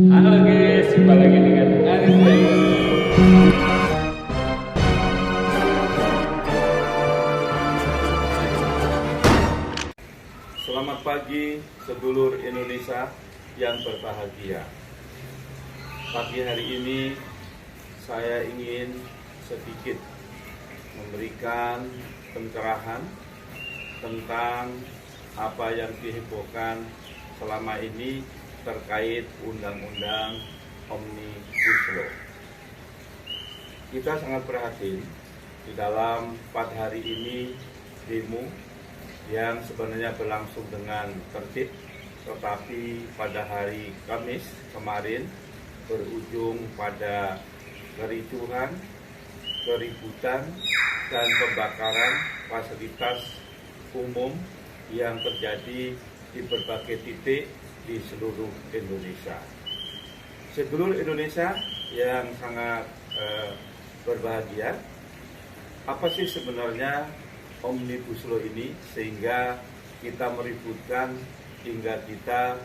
Halo guys, jumpa lagi dengan Arif dan Selamat pagi sedulur Indonesia yang berbahagia. Pagi hari ini saya ingin sedikit memberikan pencerahan tentang apa yang dihebohkan selama ini terkait Undang-Undang Omnibus Law. Kita sangat prihatin di dalam 4 hari ini demo yang sebenarnya berlangsung dengan tertib, tetapi pada hari Kamis kemarin berujung pada kericuhan, keributan, dan pembakaran fasilitas umum yang terjadi di berbagai titik di seluruh Indonesia. Seluruh Indonesia yang sangat berbahagia, apa sih sebenarnya Omnibus Law ini sehingga kita meributkan hingga kita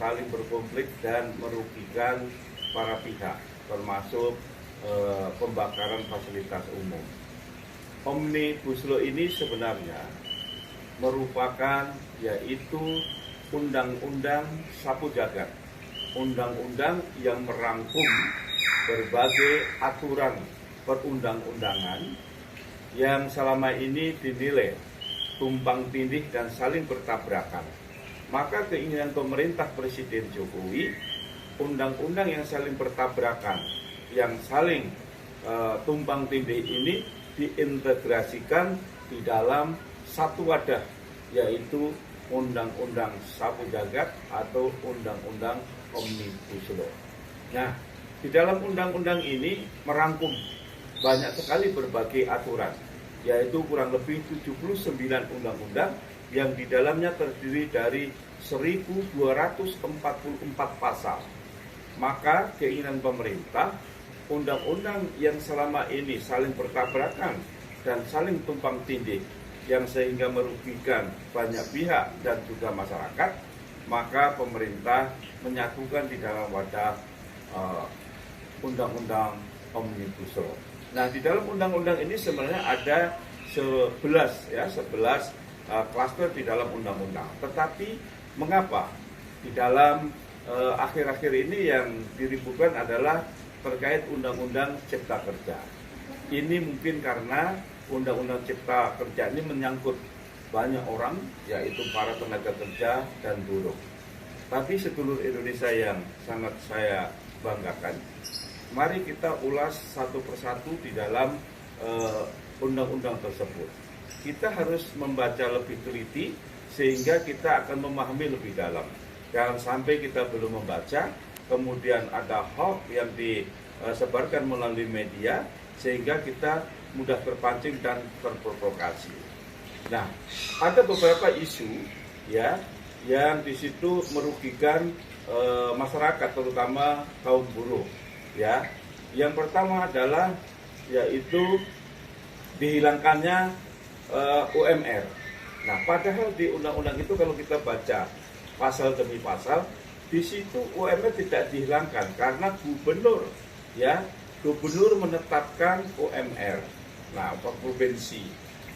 saling berkonflik dan merugikan para pihak, termasuk pembakaran fasilitas umum. Omnibus Law ini sebenarnya merupakan yaitu undang-undang sapu jagat, undang-undang yang merangkum berbagai aturan perundang-undangan yang selama ini dinilai tumpang tindih dan saling bertabrakan. Maka keinginan pemerintah Presiden Jokowi, undang-undang yang saling bertabrakan, yang saling tumpang tindih ini diintegrasikan di dalam satu wadah, yaitu Undang-Undang Sapu Jagat atau Undang-Undang Omnibus Law. Nah, di dalam undang-undang ini merangkum banyak sekali berbagai aturan, yaitu kurang lebih 79 undang-undang yang di dalamnya terdiri dari 1244 pasal. Maka keinginan pemerintah, undang-undang yang selama ini saling bertabrakan dan saling tumpang tindih, yang sehingga merugikan banyak pihak dan juga masyarakat, maka pemerintah menyatukan di dalam wadah Undang-Undang Omnibus Law. Nah, di dalam undang-undang ini sebenarnya ada 11 klaster di dalam undang-undang. Tetapi mengapa di dalam akhir-akhir ini yang diributkan adalah terkait Undang-Undang Cipta Kerja. Ini mungkin karena Undang-Undang Cipta Kerja ini menyangkut banyak orang, yaitu para tenaga kerja dan buruh. Tapi sedulur Indonesia yang sangat saya banggakan, mari kita ulas satu persatu di dalam undang-undang tersebut. Kita harus membaca lebih teliti sehingga kita akan memahami lebih dalam. Jangan sampai kita belum membaca, kemudian ada hoax yang disebarkan melalui media sehingga kita mudah terpancing dan terprovokasi. Nah, ada beberapa isu ya yang di situ merugikan masyarakat, terutama kaum buruh. Ya, yang pertama adalah yaitu dihilangkannya UMR. Nah, padahal di undang-undang itu kalau kita baca pasal demi pasal, di situ UMR tidak dihilangkan karena gubernur menetapkan UMR. Nah, provinsi.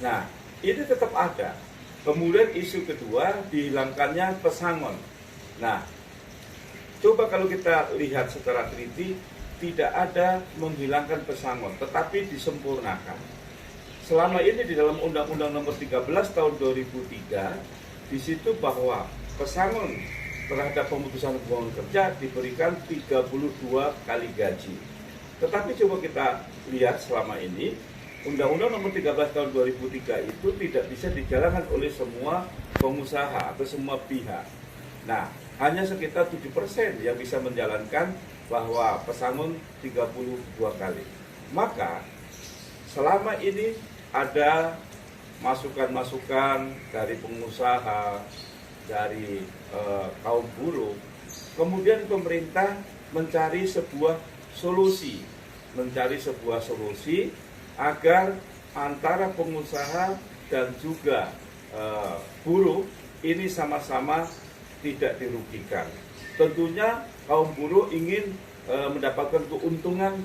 Nah, ini tetap ada. Kemudian isu kedua, dihilangkannya pesangon. Nah, coba kalau kita lihat secara teliti, tidak ada menghilangkan pesangon, tetapi disempurnakan. Selama ini di dalam Undang-Undang Nomor 13 Tahun 2003, di situ bahwa pesangon terhadap pemutusan hubungan kerja diberikan 32 kali gaji. Tetapi coba kita lihat selama ini, Undang-Undang Nomor 13 Tahun 2003 itu tidak bisa dijalankan oleh semua pengusaha atau semua pihak. Nah, hanya sekitar 7% yang bisa menjalankan bahwa pesangon 32 kali. Maka selama ini ada masukan-masukan dari pengusaha, dari kaum buruh, kemudian pemerintah mencari sebuah solusi agar antara pengusaha dan juga buruh ini sama-sama tidak dirugikan. Tentunya kaum buruh ingin mendapatkan keuntungan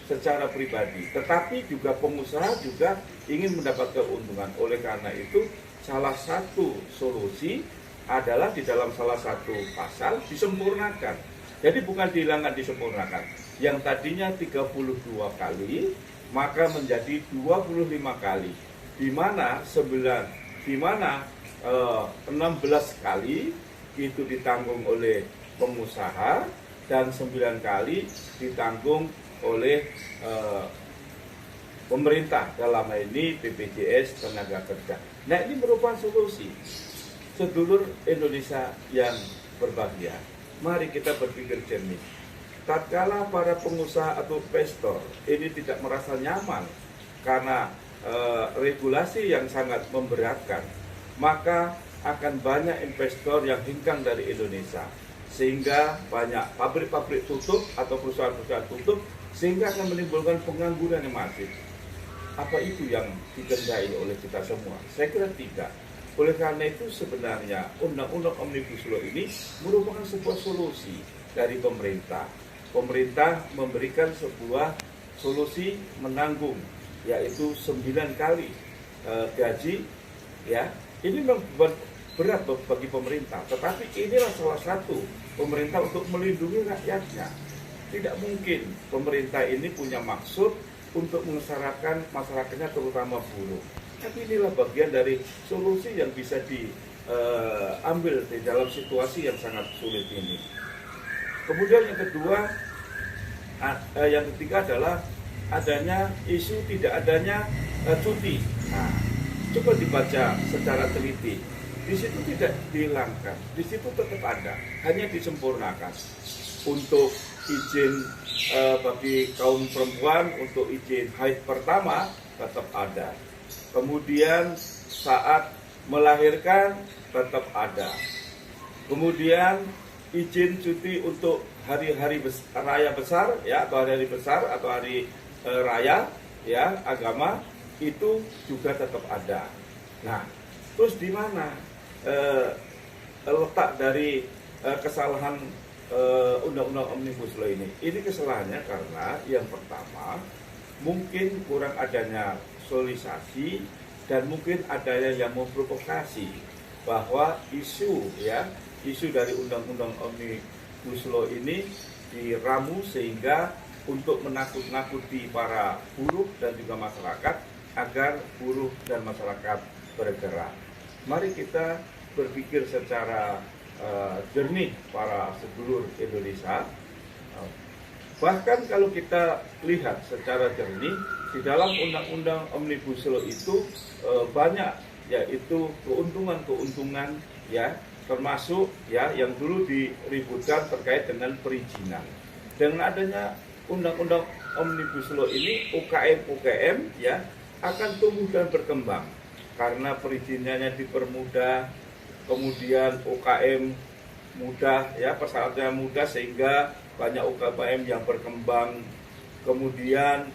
secara pribadi, tetapi juga pengusaha juga ingin mendapatkan keuntungan. Oleh karena itu, salah satu solusi adalah di dalam salah satu pasal disempurnakan. Jadi bukan dihilangkan, disempurnakan. Yang tadinya 32 kali, maka menjadi 25 kali. Di mana 16 kali itu ditanggung oleh pengusaha dan 9 kali ditanggung oleh pemerintah, dalam hal ini BPJS Tenaga Kerja. Nah, ini merupakan solusi. Sedulur Indonesia yang berbahagia, mari kita berpikir jernih. Tatkala para pengusaha atau investor ini tidak merasa nyaman karena regulasi yang sangat memberatkan, maka akan banyak investor yang hengkang dari Indonesia, sehingga banyak pabrik-pabrik tutup atau perusahaan-perusahaan tutup, sehingga akan menimbulkan pengangguran yang masif. Apa itu yang dikehendaki oleh kita semua? Saya kira tidak. Oleh karena itu sebenarnya Undang-Undang Omnibus Law ini merupakan sebuah solusi dari pemerintah. Pemerintah memberikan sebuah solusi menanggung, yaitu 9 kali gaji, ya. Ini memang berat bagi pemerintah, tetapi inilah salah satu pemerintah untuk melindungi rakyatnya. Tidak mungkin pemerintah ini punya maksud untuk mengesarakan masyarakatnya, terutama buruh. Tapi inilah bagian dari solusi yang bisa diambil di dalam situasi yang sangat sulit ini. Kemudian yang kedua, yang ketiga adalah adanya isu tidak adanya cuti. Nah, coba dibaca secara teliti. Di situ tidak dihilangkan, di situ tetap ada, hanya disempurnakan. Untuk izin bagi kaum perempuan, untuk izin haid pertama tetap ada. Kemudian saat melahirkan tetap ada. Kemudian izin cuti untuk hari-hari raya besar, ya, atau hari-hari besar atau hari raya, ya, agama itu juga tetap ada. Nah, terus di mana letak dari kesalahan Undang-Undang Omnibus Law ini? Ini kesalahannya karena yang pertama mungkin kurang adanya sosialisasi dan mungkin adanya yang memprovokasi bahwa isu dari Undang-Undang Omnibus Law ini diramu sehingga untuk menakut-nakuti para buruh dan juga masyarakat agar buruh dan masyarakat bergerak. Mari kita berpikir secara jernih para sedulur Indonesia. Bahkan kalau kita lihat secara jernih, di dalam Undang-Undang Omnibus Law itu banyak, yaitu keuntungan-keuntungan, ya, termasuk ya yang dulu diributkan terkait dengan perizinan. Dengan adanya Undang-Undang Omnibus Law ini, UKM ya akan tumbuh dan berkembang karena perizinannya dipermudah, kemudian UKM mudah, ya, persyaratannya mudah sehingga banyak UKM yang berkembang. Kemudian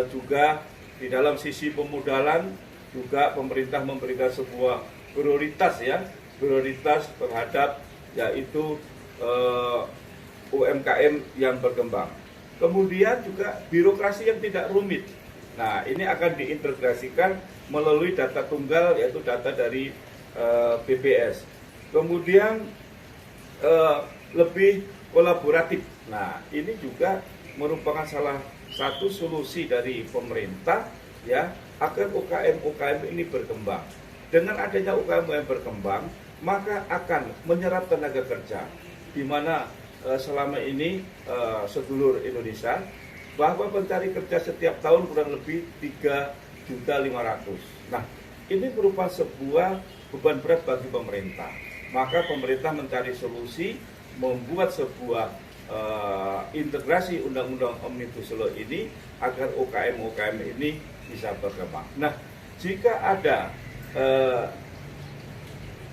juga di dalam sisi pemodalan juga pemerintah memberikan sebuah prioritas, ya, prioritas terhadap yaitu UMKM yang berkembang. Kemudian juga birokrasi yang tidak rumit. Nah, ini akan diintegrasikan melalui data tunggal, yaitu data dari BPS. Kemudian lebih kolaboratif. Nah, ini juga merupakan salah satu solusi dari pemerintah, ya, agar UKM ini berkembang. Dengan adanya UKM yang berkembang, maka akan menyerap tenaga kerja, di mana selama ini sedulur Indonesia bahwa pencari kerja setiap tahun kurang lebih 3.500.000. Nah, ini merupakan sebuah beban berat bagi pemerintah. Maka pemerintah mencari solusi, membuat sebuah integrasi Undang-Undang Omnibus Law ini agar UKM ini bisa berkembang. Nah, jika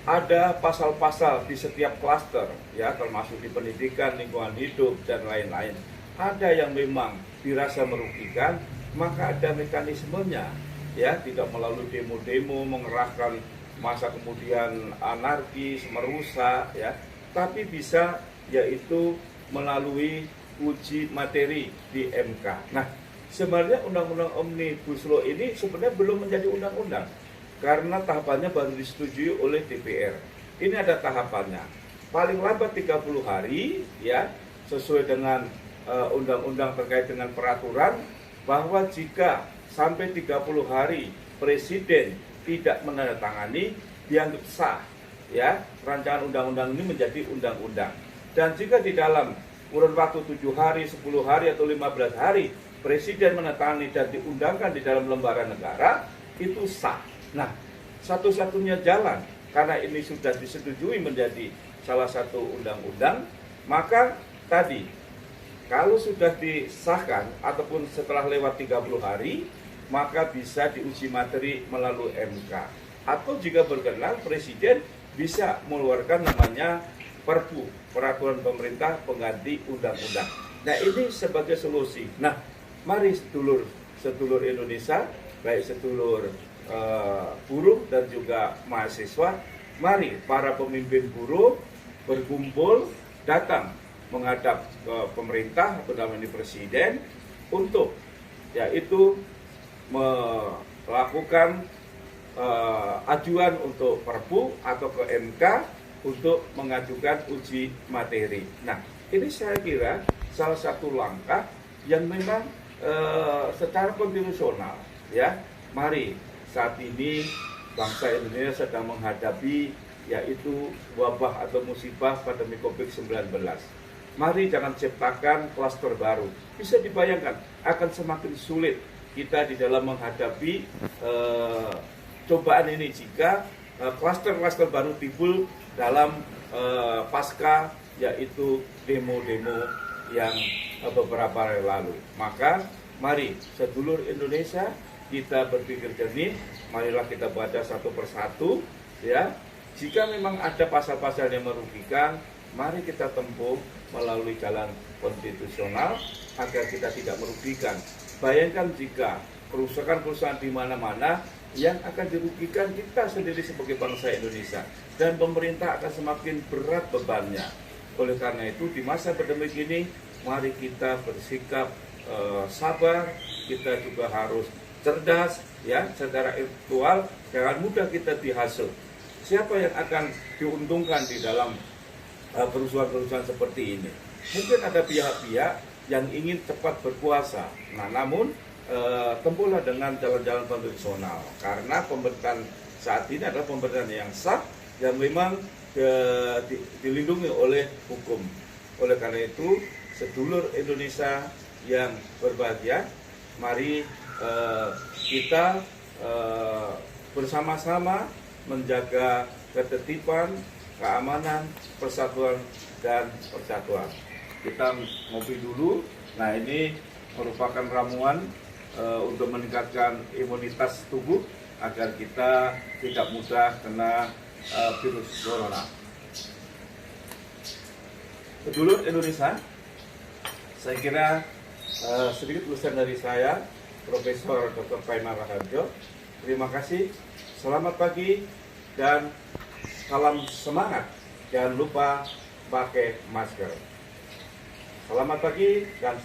ada pasal-pasal di setiap klaster, ya, termasuk di pendidikan, lingkungan hidup dan lain-lain, ada yang memang dirasa merugikan, maka ada mekanismenya, ya, tidak melalui demo-demo mengerahkan masa kemudian anarkis merusak, ya, tapi bisa yaitu melalui uji materi di MK. Nah, sebenarnya Undang-Undang Omnibus Law ini sebenarnya belum menjadi undang-undang karena tahapannya baru disetujui oleh DPR. Ini ada tahapannya. Paling lambat 30 hari ya, sesuai dengan undang-undang terkait dengan peraturan, bahwa jika sampai 30 hari Presiden tidak menandatangani, dianggap sah ya rancangan undang-undang ini menjadi undang-undang. Dan jika di dalam kurun waktu 7 hari, 10 hari atau 15 hari Presiden menandatangani dan diundangkan di dalam lembaran negara, itu sah. Nah, satu-satunya jalan karena ini sudah disetujui menjadi salah satu undang-undang, maka tadi kalau sudah disahkan ataupun setelah lewat 30 hari, maka bisa diuji materi melalui MK. Atau jika berkenan, Presiden bisa mengeluarkan namanya Perpu, Peraturan Pemerintah Pengganti Undang-Undang. Nah, ini sebagai solusi. Nah, mari sedulur Indonesia, baik sedulur buruh dan juga mahasiswa, mari para pemimpin buruh berkumpul, datang menghadap ke pemerintah atau dalam ini Presiden untuk yaitu melakukan ajuan untuk Perpu atau ke MK untuk mengajukan uji materi. Nah, ini saya kira salah satu langkah yang memang secara konstitusional ya. Mari saat ini bangsa Indonesia sedang menghadapi yaitu wabah atau musibah pandemi COVID-19. Mari jangan ciptakan klaster baru. Bisa dibayangkan akan semakin sulit kita di dalam menghadapi cobaan ini jika klaster-klaster baru timbul dalam pasca yaitu demo-demo yang beberapa hari lalu. Maka mari sedulur Indonesia kita berpikir jernih, marilah kita baca satu persatu ya. Jika memang ada pasal-pasal yang merugikan, mari kita tempuh melalui jalan konstitusional agar kita tidak merugikan. Bayangkan jika kerusakan-kerusakan di mana-mana yang akan dirugikan kita sendiri sebagai bangsa Indonesia, dan pemerintah akan semakin berat bebannya. Oleh karena itu di masa pandemi ini mari kita bersikap sabar, kita juga harus cerdas ya, secara intelektual, jangan mudah kita dihasut. Siapa yang akan diuntungkan di dalam kerusuhan-kerusuhan seperti ini? Mungkin ada pihak-pihak yang ingin cepat berkuasa. Nah, namun tempuhlah dengan jalan-jalan konstitusional, karena pemerintahan saat ini adalah pemerintahan yang sah yang memang dilindungi oleh hukum. Oleh karena itu, sedulur Indonesia yang berbahagia, mari kita bersama-sama menjaga ketertiban, keamanan, persatuan, dan persatuan. Kita ngopi dulu. Nah, ini merupakan ramuan untuk meningkatkan imunitas tubuh agar kita tidak mudah kena virus corona. Sedulur Indonesia, saya kira sedikit tulisan dari saya, Profesor Dr. Paimar Raharjo. Terima kasih, selamat pagi, dan salam semangat. Jangan lupa pakai masker. Selamat pagi dan